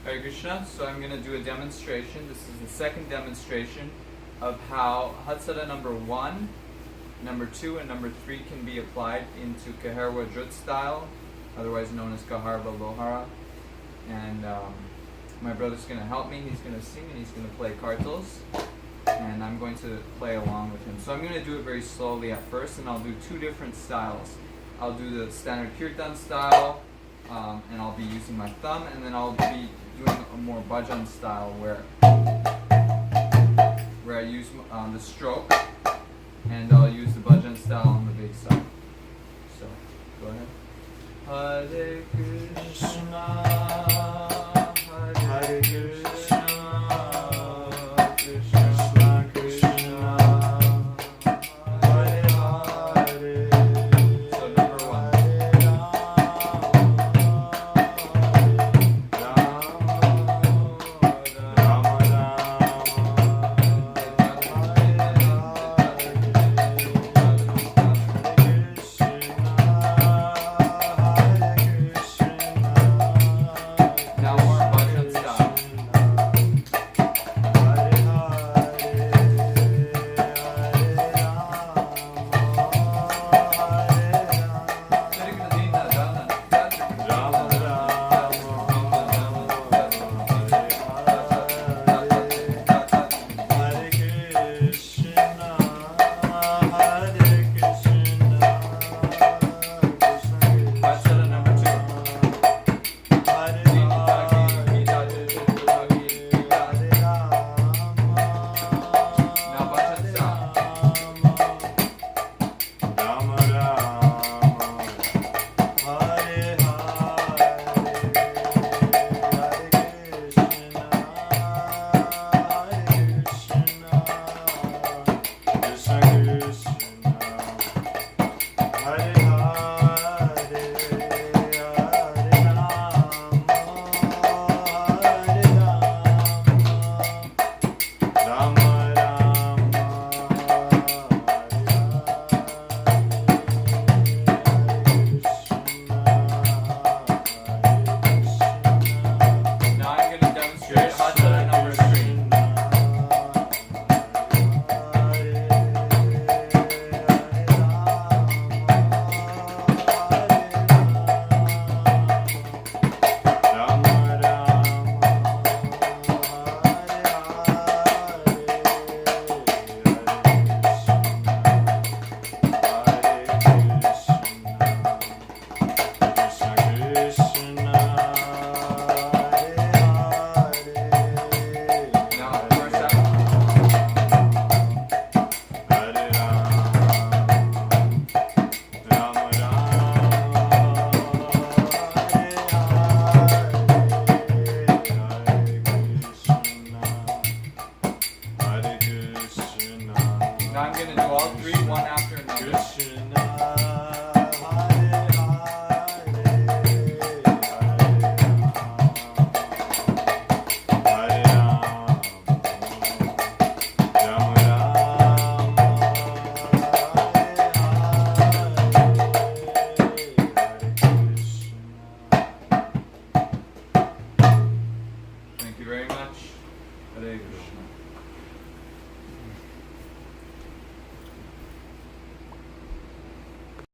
Hare Krishna. So I'm going to do a demonstration. This is the second demonstration of how Hastha number 1, number 2, and number 3 can be applied into Keherwa drut style, otherwise known as Keherwa Lohara. And my brother's going to help me. He's going to sing and he's going to play kartals, and I'm going to play along with him. So I'm going to do it very slowly at first, and I'll do two different styles. I'll do the standard Kirtan style, and I'll be using my thumb, and then I'll be doing a more bhajan style where I use the stroke, and I'll use the bhajan style on the big side. So, go ahead. Hare Krishna.